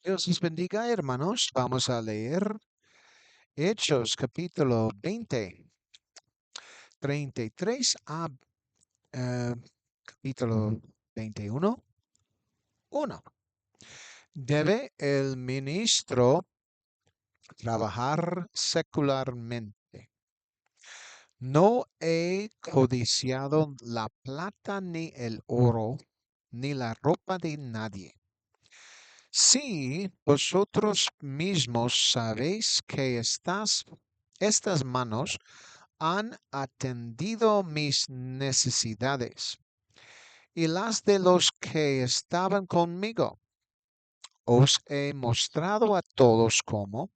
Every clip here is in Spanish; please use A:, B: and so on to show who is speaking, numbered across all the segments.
A: Dios les bendiga, hermanos. Vamos a leer Hechos, capítulo 20, 33 a capítulo 21, 1. ¿Debe el ministro trabajar secularmente? No he codiciado la plata ni el oro, ni la ropa de nadie. Si vosotros mismos sabéis que estas manos han atendido mis necesidades y las de los que estaban conmigo. Os he mostrado a todos cómo,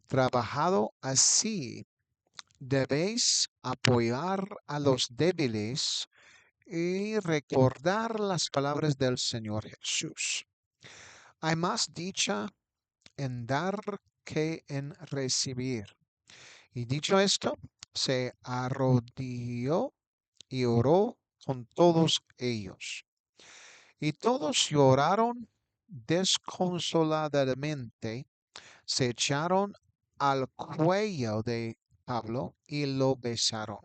A: trabajado así, debéis apoyar a los débiles y recordar las palabras del Señor Jesús. Hay más dicha en dar que en recibir. Y dicho esto, se arrodilló y oró con todos ellos. Y todos lloraron desconsoladamente, se echaron al cuello de Pablo y lo besaron,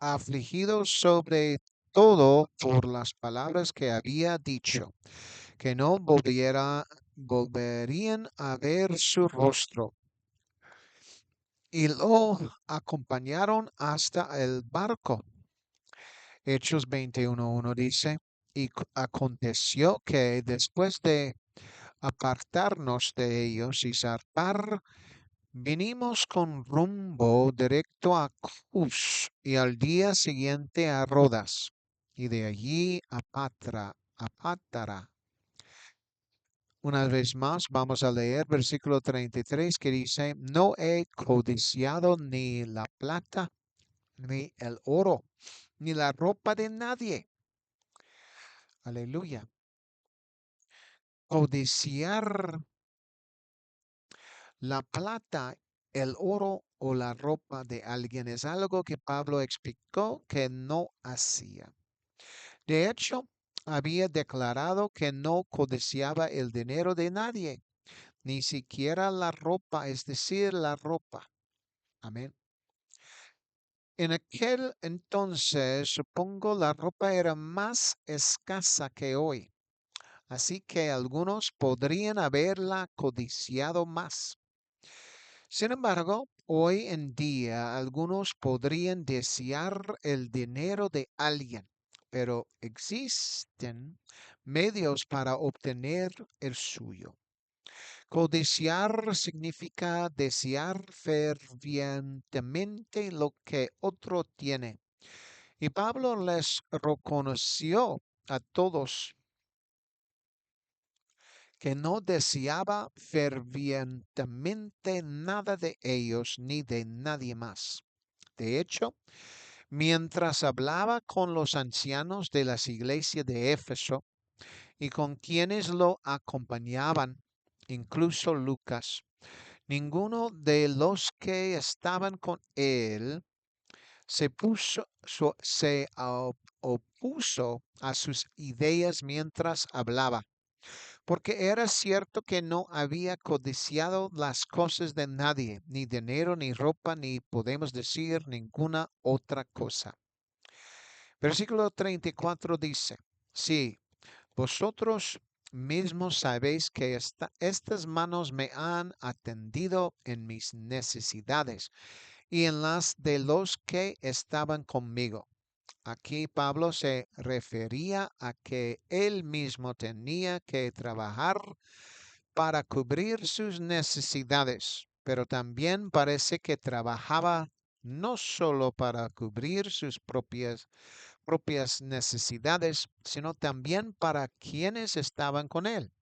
A: afligidos sobre todo por las palabras que había dicho, que no volverían a ver su rostro. Y lo acompañaron hasta el barco. Hechos 21:1 dice, y aconteció que después de apartarnos de ellos y zarpar, vinimos con rumbo directo a Cus y al día siguiente a Rodas y de allí a Pátara. Una vez más vamos a leer versículo 33 que dice, no he codiciado ni la plata ni el oro, ni la ropa de nadie. Aleluya. Codiciar la plata, el oro o la ropa de alguien es algo que Pablo explicó que no hacía. De hecho, había declarado que no codiciaba el dinero de nadie, ni siquiera la ropa, es decir, la ropa. Amén. En aquel entonces, supongo, la ropa era más escasa que hoy, así que algunos podrían haberla codiciado más. Sin embargo, hoy en día algunos podrían desear el dinero de alguien, pero existen medios para obtener el suyo. Codiciar significa desear fervientemente lo que otro tiene. Y Pablo les reconoció a todos que no deseaba fervientemente nada de ellos ni de nadie más. De hecho, mientras hablaba con los ancianos de las iglesias de Éfeso y con quienes lo acompañaban, incluso Lucas, ninguno de los que estaban con él se opuso a sus ideas mientras hablaba, porque era cierto que no había codiciado las cosas de nadie, ni dinero, ni ropa, ni podemos decir ninguna otra cosa. Versículo 34 dice, sí, vosotros mismos sabéis que estas manos me han atendido en mis necesidades y en las de los que estaban conmigo. Aquí Pablo se refería a que él mismo tenía que trabajar para cubrir sus necesidades, pero también parece que trabajaba no solo para cubrir sus propias necesidades, sino también para quienes estaban con él.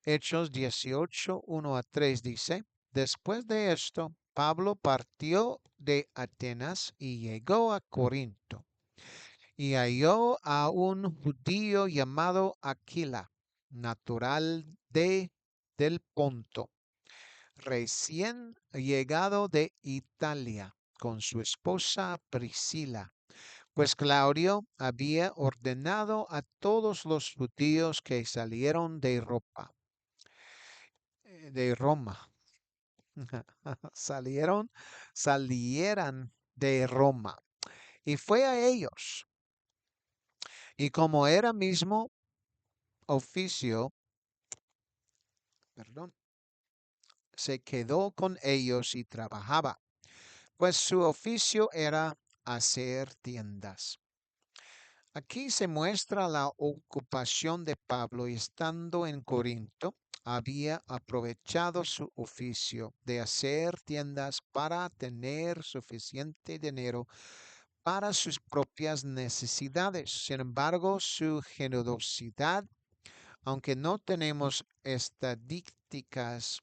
A: Hechos 18, 1 a 3 dice, después de esto, Pablo partió de Atenas y llegó a Corinto y halló a un judío llamado Aquila, natural del Ponto, recién llegado de Italia, con su esposa Priscila, pues Claudio había ordenado a todos los judíos que salieron de Europa de Roma. Salieron, salieran de Roma. Y fue a ellos. Y como era mismo oficio, perdón, se quedó con ellos y trabajaba, pues su oficio era hacer tiendas. Aquí se muestra la ocupación de Pablo y estando en Corinto, había aprovechado su oficio de hacer tiendas para tener suficiente dinero para sus propias necesidades. Sin embargo, su generosidad, aunque no tenemos estadísticas,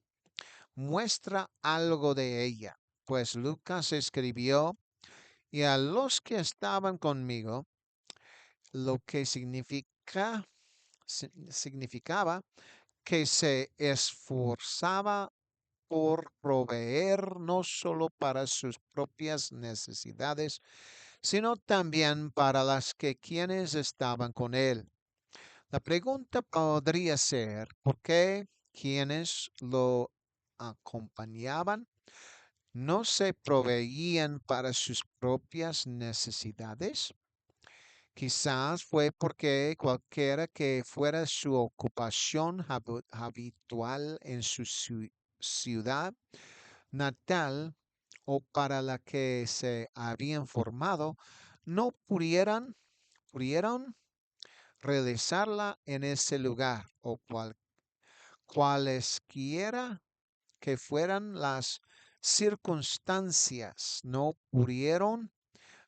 A: muestra algo de ella, pues Lucas escribió, y a los que estaban conmigo, lo que significaba que se esforzaba por proveer no solo para sus propias necesidades, sino también para las que quienes estaban con él. La pregunta podría ser, ¿por qué quienes lo acompañaban no se proveían para sus propias necesidades? Quizás fue porque cualquiera que fuera su ocupación habitual en su ciudad natal o para la que se habían formado, no pudieron realizarla en ese lugar o cualesquiera que fueran las circunstancias, no pudieron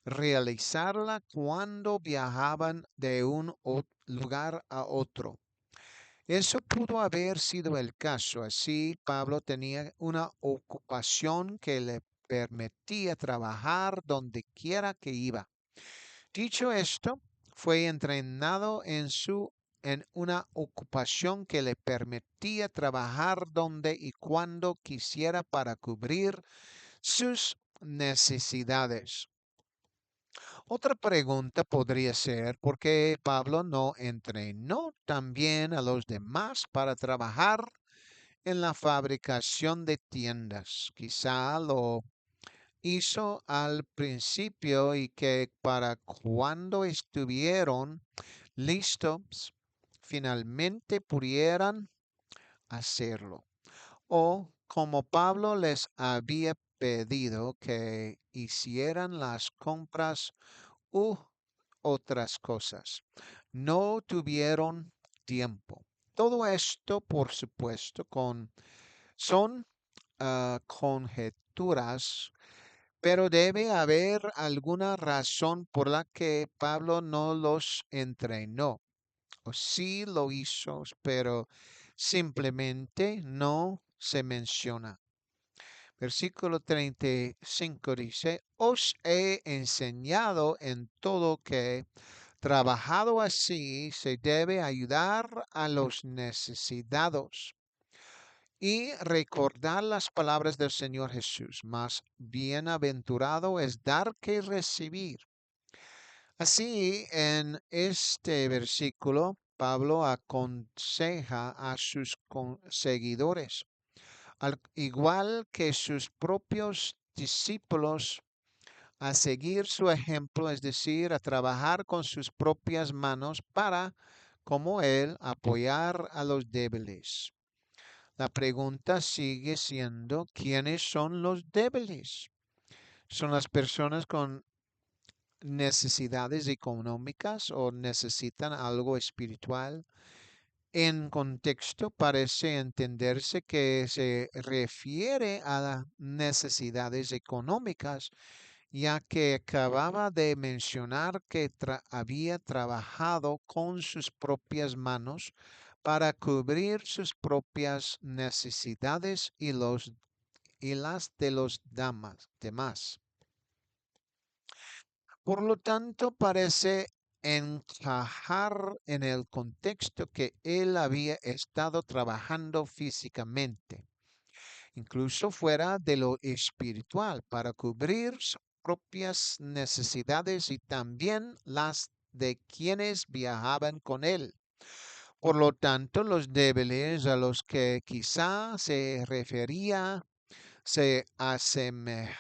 A: realizarla cuando viajaban de un lugar a otro. Eso pudo haber sido el caso. Así, Pablo tenía una ocupación que le permitía trabajar donde quiera que iba. Dicho esto, fue entrenado en una ocupación que le permitía trabajar donde y cuando quisiera para cubrir sus necesidades. Otra pregunta podría ser por qué Pablo no entrenó también a los demás para trabajar en la fabricación de tiendas. Quizá lo hizo al principio y que para cuando estuvieron listos, finalmente pudieran hacerlo. O como Pablo les había pedido que hicieran las compras u otras cosas. No tuvieron tiempo. Todo esto, por supuesto, son conjeturas, pero debe haber alguna razón por la que Pablo no los entrenó. O sí lo hizo, pero simplemente no se menciona. Versículo 35 dice, os he enseñado en todo que, trabajado así, se debe ayudar a los necesitados y recordar las palabras del Señor Jesús. Más bienaventurado es dar que recibir. Así, en este versículo, Pablo aconseja a sus seguidores, al igual que sus propios discípulos, a seguir su ejemplo, es decir, a trabajar con sus propias manos para, como él, apoyar a los débiles. La pregunta sigue siendo, ¿quiénes son los débiles? ¿Son las personas con necesidades económicas o necesitan algo espiritual? En contexto parece entenderse que se refiere a las necesidades económicas, ya que acababa de mencionar que había trabajado con sus propias manos para cubrir sus propias necesidades y las de los demás. Por lo tanto, parece encajar en el contexto que él había estado trabajando físicamente, incluso fuera de lo espiritual, para cubrir sus propias necesidades y también las de quienes viajaban con él. Por lo tanto, los débiles a los que quizá se refería se asemejan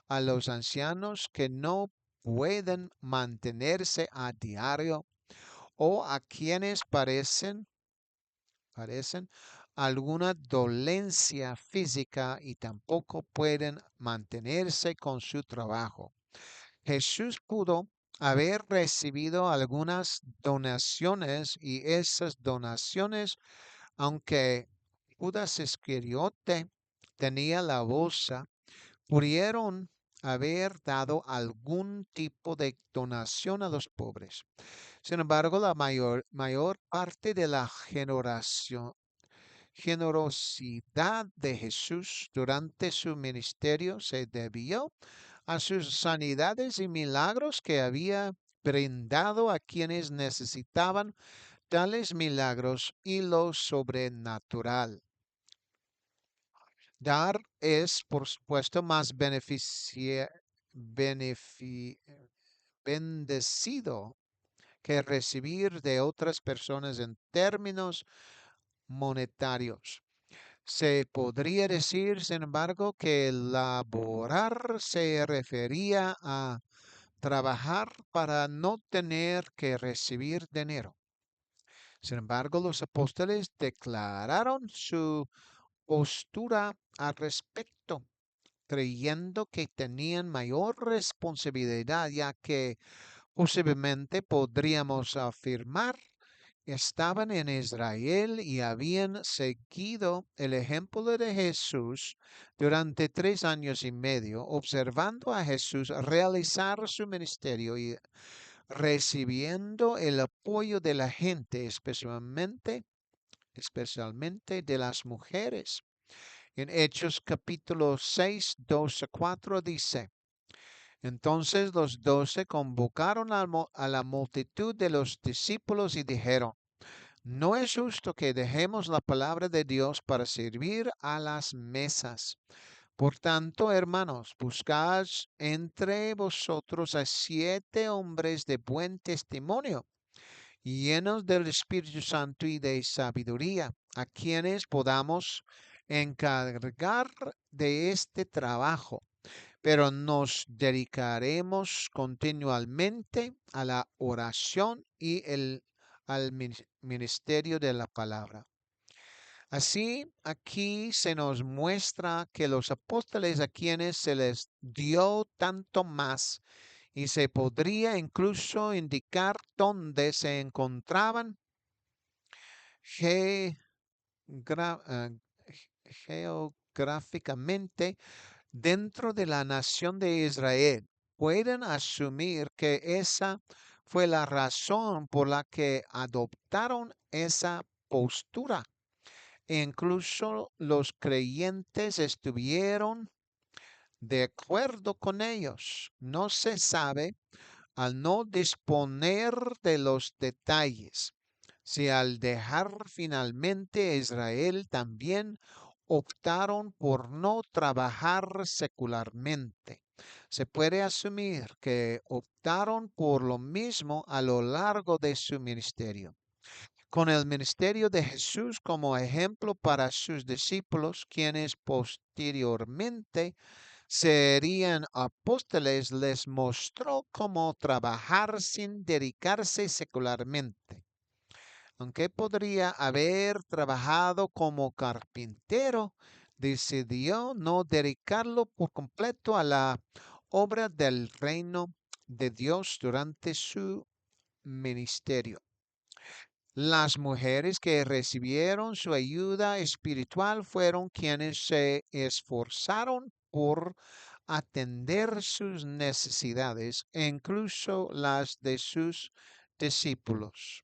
A: a los ancianos que no pueden mantenerse a diario o a quienes parecen alguna dolencia física y tampoco pueden mantenerse con su trabajo. Jesús pudo haber recibido algunas donaciones y esas donaciones, aunque Judas Iscariote tenía la bolsa, pudieron haber dado algún tipo de donación a los pobres. Sin embargo, la mayor parte de la generosidad de Jesús durante su ministerio se debió a sus sanidades y milagros que había brindado a quienes necesitaban tales milagros y lo sobrenatural. Dar es, por supuesto, más benefi- bendecido que recibir de otras personas en términos monetarios. Se podría decir, sin embargo, que laborar se refería a trabajar para no tener que recibir dinero. Sin embargo, los apóstoles declararon su postura al respecto, creyendo que tenían mayor responsabilidad, ya que posiblemente podríamos afirmar estaban en Israel y habían seguido el ejemplo de Jesús durante 3 años y medio, observando a Jesús realizar su ministerio y recibiendo el apoyo de la gente, especialmente de las mujeres. En Hechos capítulo 6, 2 a 4 dice, entonces los 12 convocaron a la multitud de los discípulos y dijeron, no es justo que dejemos la palabra de Dios para servir a las mesas. Por tanto, hermanos, buscad entre vosotros a 7 hombres de buen testimonio, llenos del Espíritu Santo y de sabiduría, a quienes podamos encargar de este trabajo, pero nos dedicaremos continuamente a la oración y al ministerio de la palabra. Así, aquí se nos muestra que los apóstoles a quienes se les dio tanto más y se podría incluso indicar dónde se encontraban geogra- eh, geográficamente dentro de la nación de Israel. Pueden asumir que esa fue la razón por la que adoptaron esa postura. E incluso los creyentes estuvieron de acuerdo con ellos. No se sabe, al no disponer de los detalles, si al dejar finalmente a Israel también optaron por no trabajar secularmente. Se puede asumir que optaron por lo mismo a lo largo de su ministerio. Con el ministerio de Jesús como ejemplo para sus discípulos, quienes posteriormente serían apóstoles, les mostró cómo trabajar sin dedicarse secularmente. Aunque podría haber trabajado como carpintero, decidió no dedicarlo por completo a la obra del reino de Dios durante su ministerio. Las mujeres que recibieron su ayuda espiritual fueron quienes se esforzaron por atender sus necesidades e incluso las de sus discípulos.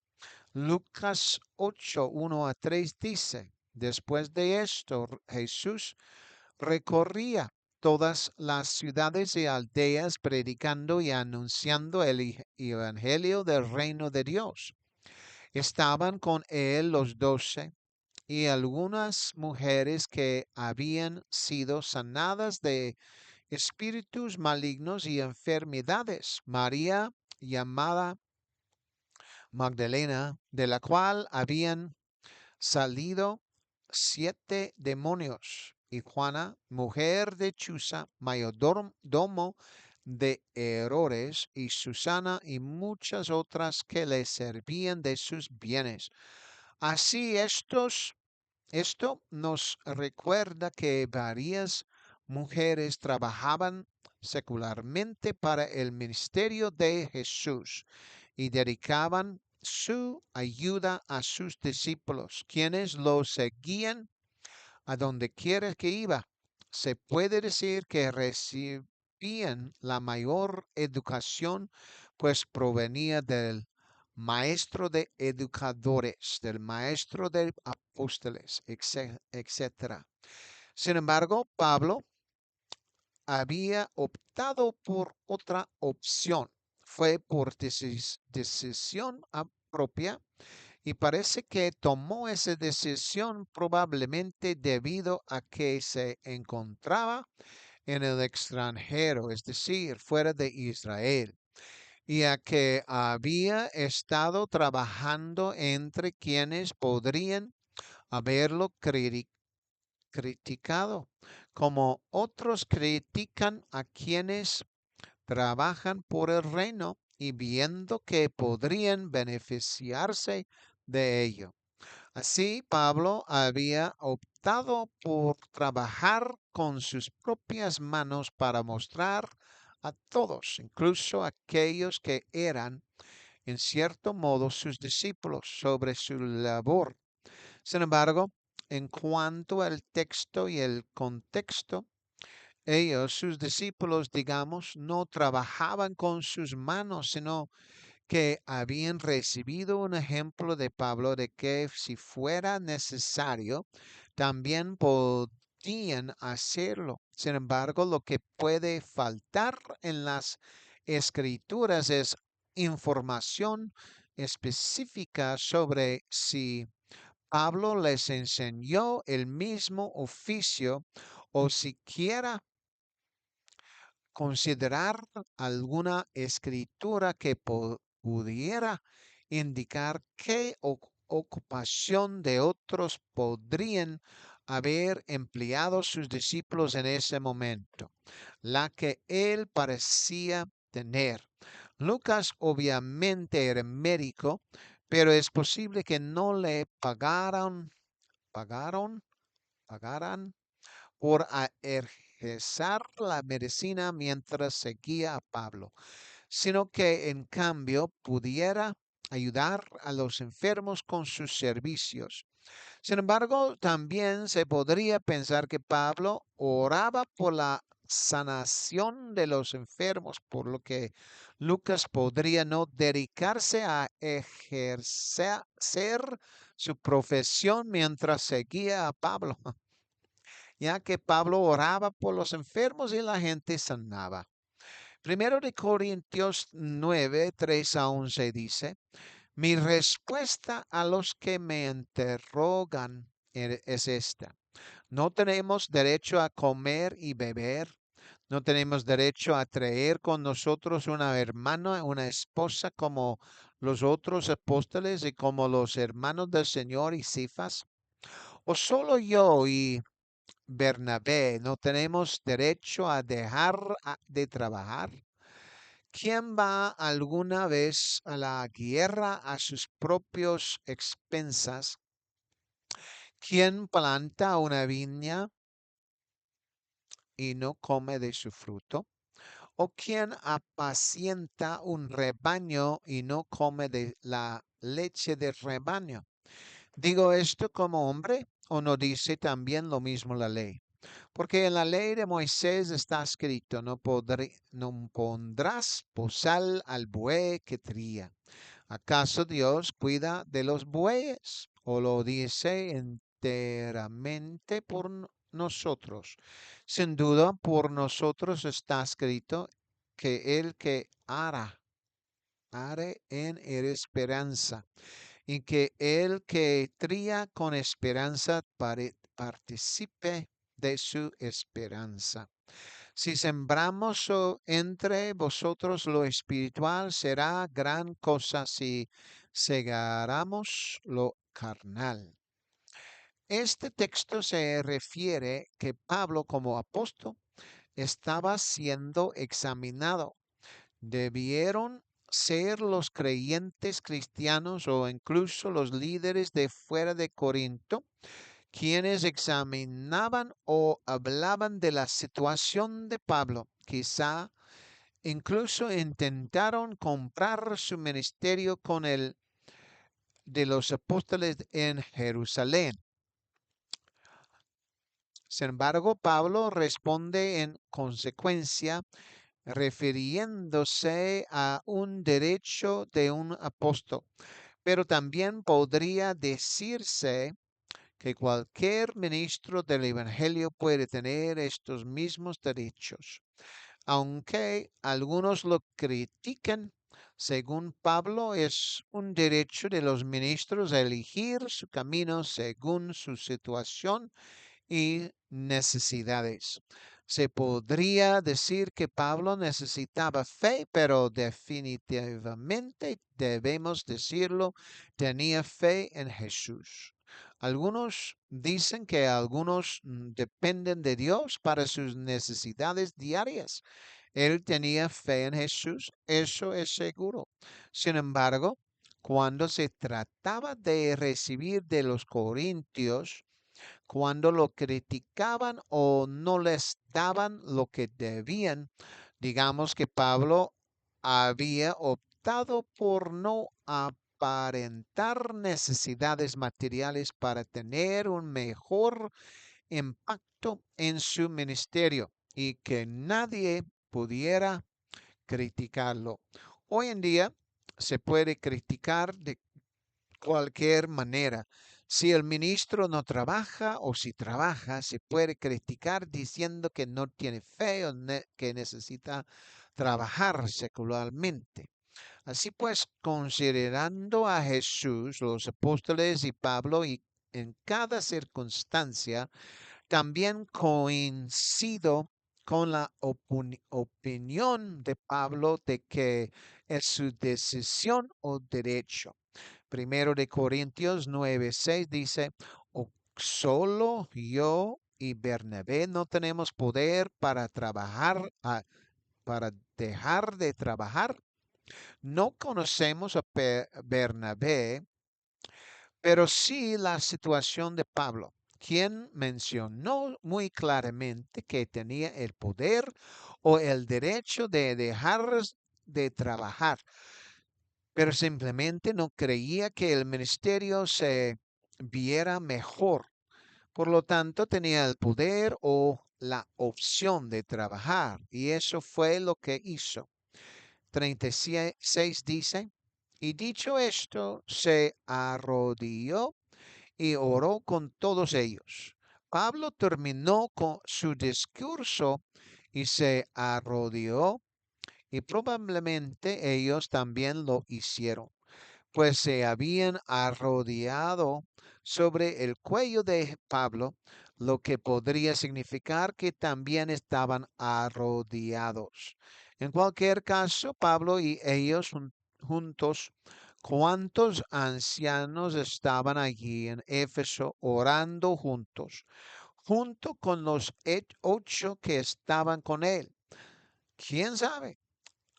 A: Lucas 8, 1 a 3 dice, después de esto Jesús recorría todas las ciudades y aldeas predicando y anunciando el evangelio del reino de Dios. Estaban con él los 12 y algunas mujeres que habían sido sanadas de espíritus malignos y enfermedades. María, llamada Magdalena, de la cual habían salido 7 demonios, y Juana, mujer de Chuza, mayordomo de Herodes, y Susana, y muchas otras que le servían de sus bienes. Así esto nos recuerda que varias mujeres trabajaban secularmente para el ministerio de Jesús y dedicaban su ayuda a sus discípulos, quienes lo seguían a donde quiera que iba. Se puede decir que recibían la mayor educación, pues provenía del maestro de educadores, del maestro de apóstoles, etcétera. Sin embargo, Pablo había optado por otra opción. Fue por decisión propia, y parece que tomó esa decisión probablemente debido a que se encontraba en el extranjero, es decir, fuera de Israel, y a que había estado trabajando entre quienes podrían haberlo criticado, como otros critican a quienes trabajan por el reino y viendo que podrían beneficiarse de ello. Así, Pablo había optado por trabajar con sus propias manos para mostrar a todos, incluso aquellos que eran, en cierto modo, sus discípulos, sobre su labor. Sin embargo, en cuanto al texto y el contexto, ellos, sus discípulos, digamos, no trabajaban con sus manos, sino que habían recibido un ejemplo de Pablo de que si fuera necesario, también podían hacerlo. Sin embargo, lo que puede faltar en las escrituras es información específica sobre si Pablo les enseñó el mismo oficio o siquiera considerar alguna escritura que pudiera indicar qué ocupación de otros podrían haber empleado sus discípulos en ese momento, la que él parecía tener. Lucas obviamente era médico, pero es posible que no le pagaron, pagaran por ejercer la medicina mientras seguía a Pablo, sino que en cambio pudiera ayudar a los enfermos con sus servicios. Sin embargo, también se podría pensar que Pablo oraba por la sanación de los enfermos, por lo que Lucas podría no dedicarse a ejercer su profesión mientras seguía a Pablo, ya que Pablo oraba por los enfermos y la gente sanaba. Primero de Corintios 9, 3 a 11 dice, mi respuesta a los que me interrogan es esta. No tenemos derecho a comer y beber. No tenemos derecho a traer con nosotros una hermana, una esposa como los otros apóstoles y como los hermanos del Señor y Cifas. ¿O solo yo y Bernabé no tenemos derecho a dejar de trabajar? ¿Quién va alguna vez a la guerra a sus propios expensas? ¿Quién planta una viña y no come de su fruto? ¿O quién apacienta un rebaño y no come de la leche del rebaño? ¿Digo esto como hombre o no dice también lo mismo la ley? Porque en la ley de Moisés está escrito, no pondrás bozal al buey que tría. ¿Acaso Dios cuida de los bueyes? ¿O lo dice enteramente por nosotros? Sin duda, por nosotros está escrito que el que are en esperanza, y que el que tría con esperanza participe de su esperanza. Si sembramos entre vosotros lo espiritual, será gran cosa si Cegáramos lo carnal. Este texto se refiere que Pablo como apóstol estaba siendo examinado. Debieron ser los creyentes cristianos o incluso los líderes de fuera de Corinto quienes examinaban o hablaban de la situación de Pablo. Quizá incluso intentaron comprar su ministerio con el de los apóstoles en Jerusalén. Sin embargo, Pablo responde en consecuencia refiriéndose a un derecho de un apóstol, pero también podría decirse que cualquier ministro del Evangelio puede tener estos mismos derechos. Aunque algunos lo critican, según Pablo, es un derecho de los ministros a elegir su camino según su situación y necesidades. Se podría decir que Pablo necesitaba fe, pero definitivamente debemos decirlo, tenía fe en Jesús. Algunos dicen que algunos dependen de Dios para sus necesidades diarias. Él tenía fe en Jesús, eso es seguro. Sin embargo, cuando se trataba de recibir de los corintios, cuando lo criticaban o no les daban lo que debían, digamos que Pablo había optado por no aparentar necesidades materiales para tener un mejor impacto en su ministerio y que nadie pudiera criticarlo. Hoy en día se puede criticar de cualquier manera. Si el ministro no trabaja o si trabaja, se puede criticar diciendo que no tiene fe o que necesita trabajar secularmente. Así pues, considerando a Jesús, los apóstoles y Pablo, y en cada circunstancia, también coincido con la opinión de Pablo de que es su decisión o derecho. Primero de Corintios 9:6 dice, "O solo yo y Bernabé no tenemos poder para trabajar, para dejar de trabajar. No conocemos a Bernabé, pero sí la situación de Pablo, quien mencionó muy claramente que tenía el poder o el derecho de dejar de trabajar, pero simplemente no creía que el ministerio se viera mejor. Por lo tanto, tenía el poder o la opción de trabajar y eso fue lo que hizo. 36 dice, y dicho esto, se arrodilló y oró con todos ellos. Pablo terminó con su discurso y se arrodilló y probablemente ellos también lo hicieron, pues se habían arrodillado sobre el cuello de Pablo, lo que podría significar que también estaban arrodillados. En cualquier caso, Pablo y ellos juntos, ¿cuántos ancianos estaban allí en Éfeso orando juntos, junto con los 8 que estaban con él? ¿Quién sabe?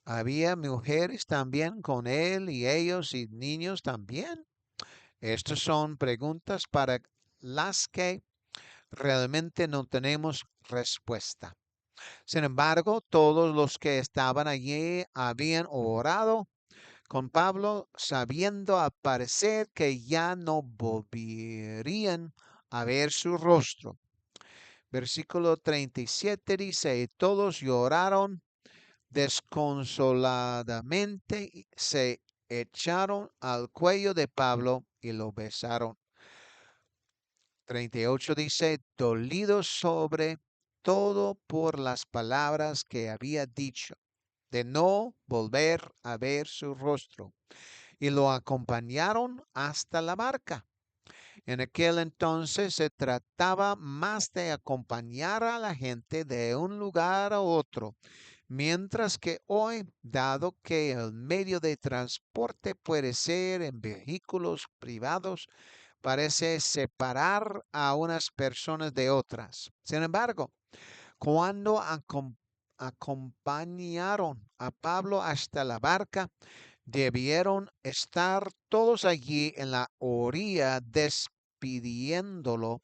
A: Había mujeres también con él y ellos y niños también. Estas son preguntas para las que realmente no tenemos respuesta. Sin embargo, todos los que estaban allí habían orado con Pablo, sabiendo al parecer que ya no volverían a ver su rostro. Versículo 37 dice, todos lloraron desconsoladamente, se echaron al cuello de Pablo y lo besaron. 38 dice, dolidos sobre todo por las palabras que había dicho, de no volver a ver su rostro, y lo acompañaron hasta la barca. En aquel entonces se trataba más de acompañar a la gente de un lugar a otro, Mientras que hoy, dado que el medio de transporte puede ser en vehículos privados, parece separar a unas personas de otras. Sin embargo, cuando acompañaron a Pablo hasta la barca, debieron estar todos allí en la orilla despidiéndolo.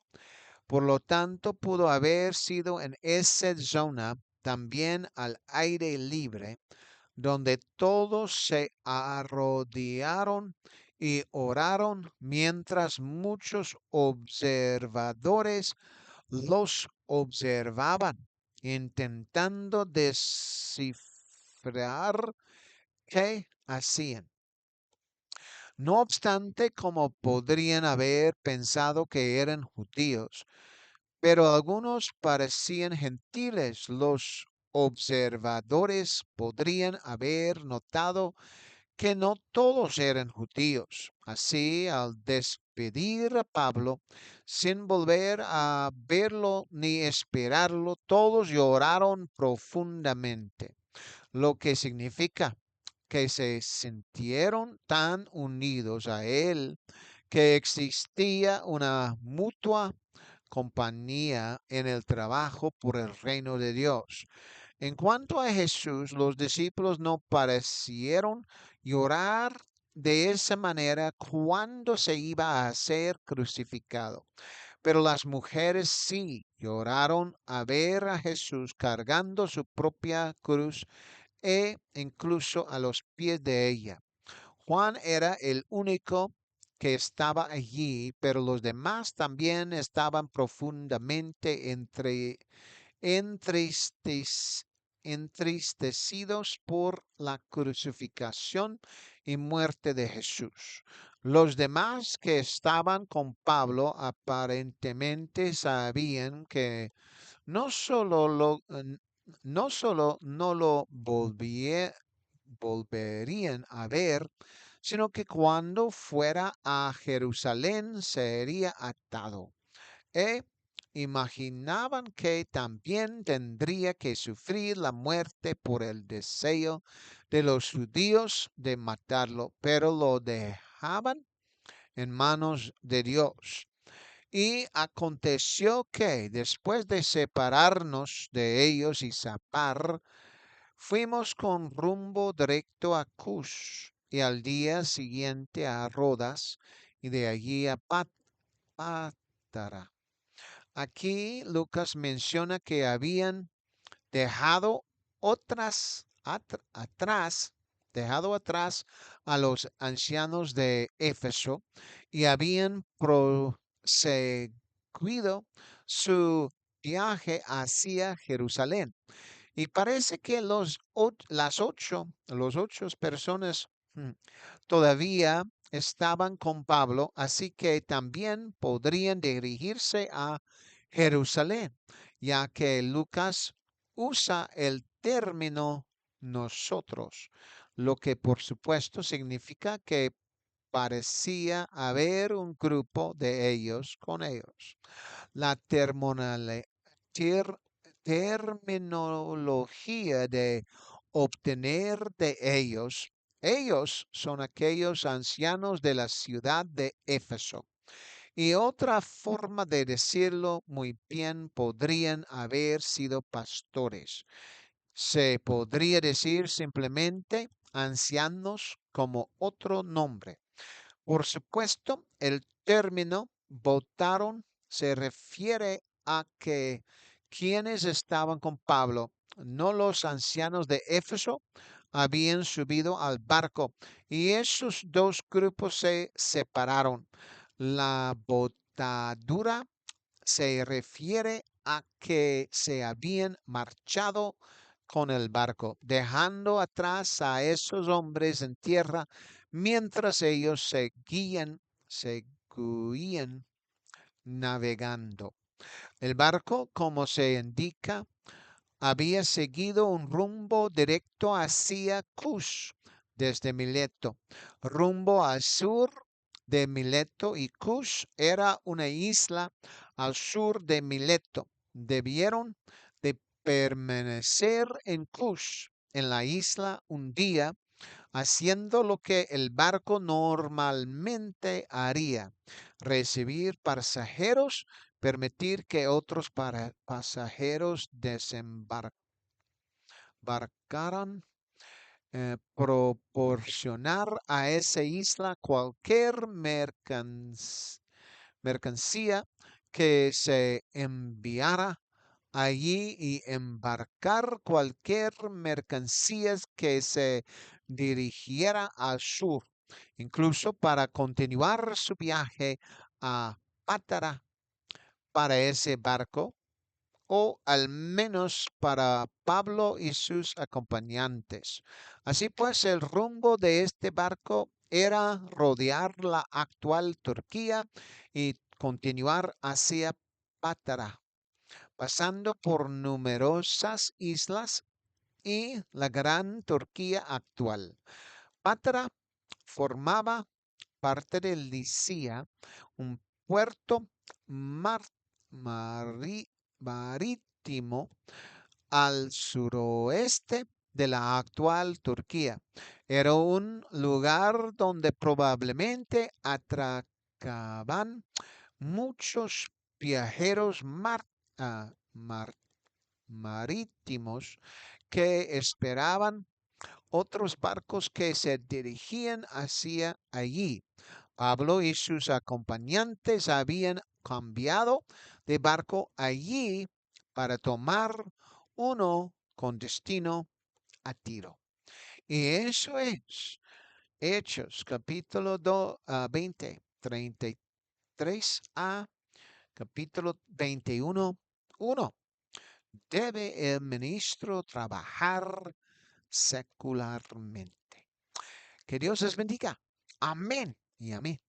A: Por lo tanto, pudo haber sido en esa zona también al aire libre, donde todos se arrodillaron y oraron mientras muchos observadores los observaban, intentando descifrar qué hacían. No obstante, como podrían haber pensado que eran judíos, pero algunos parecían gentiles, los observadores podrían haber notado que no todos eran judíos. Así, al despedir a Pablo, sin volver a verlo ni esperarlo, todos lloraron profundamente, lo que significa que se sintieron tan unidos a él que existía una mutua compañía en el trabajo por el reino de Dios. En cuanto a Jesús, los discípulos no parecieron llorar de esa manera cuando se iba a ser crucificado, pero las mujeres sí lloraron a ver a Jesús cargando su propia cruz e incluso a los pies de ella. Juan era el único que estaba allí, pero los demás también estaban profundamente entristes- entristecidos por la crucifixión y muerte de Jesús. Los demás que estaban con Pablo aparentemente sabían que no solo no solo no lo volverían a ver, sino que cuando fuera a Jerusalén sería atado. E imaginaban que también tendría que sufrir la muerte por el deseo de los judíos de matarlo, pero lo dejaban en manos de Dios. Y aconteció que después de separarnos de ellos y zapar, fuimos con rumbo directo a Cus y al día siguiente a Rodas y de allí a Pátara. Aquí Lucas menciona que habían dejado atrás, dejado atrás a los ancianos de Éfeso y habían proseguido su viaje hacia Jerusalén. Y parece que los ocho personas todavía estaban con Pablo, así que también podrían dirigirse a Jerusalén, ya que Lucas usa el término nosotros, lo que por supuesto significa que parecía haber un grupo de ellos con ellos. La ter- terminología de obtener de ellos, ellos son aquellos ancianos de la ciudad de Éfeso. Y otra forma de decirlo muy bien podrían haber sido pastores. Se podría decir simplemente ancianos como otro nombre. Por supuesto, el término votaron se refiere a que quienes estaban con Pablo, no los ancianos de Éfeso, habían subido al barco y esos dos grupos se separaron. La botadura se refiere a que se habían marchado con el barco, dejando atrás a esos hombres en tierra mientras ellos seguían navegando. El barco, como se indica, había seguido un rumbo directo hacia Cus desde Mileto, rumbo al sur de Mileto, y Cus era una isla al sur de Mileto. Debieron de permanecer en Cush, en la isla, un día, haciendo lo que el barco normalmente haría: recibir pasajeros, permitir que otros pasajeros desembarcaran, proporcionar a esa isla cualquier mercancía que se enviara allí y embarcar cualquier mercancías que se dirigiera al sur, incluso para continuar su viaje a Pátara. Para ese barco, o al menos para Pablo y sus acompañantes. Así pues, el rumbo de este barco era rodear la actual Turquía y continuar hacia Pátara, pasando por numerosas islas y la gran Turquía actual. Pátara formaba parte de Licia, un puerto mar- mari- marítimo al suroeste de la actual Turquía. Era un lugar donde probablemente atracaban muchos viajeros ah, marítimos que esperaban otros barcos que se dirigían hacia allí. Pablo y sus acompañantes habían cambiado de barco allí para tomar uno con destino a Tiro. Y eso es Hechos, capítulo 20, 33 a capítulo 21, 1. ¿Debe el ministro trabajar secularmente? Que Dios les bendiga. Amén y amén.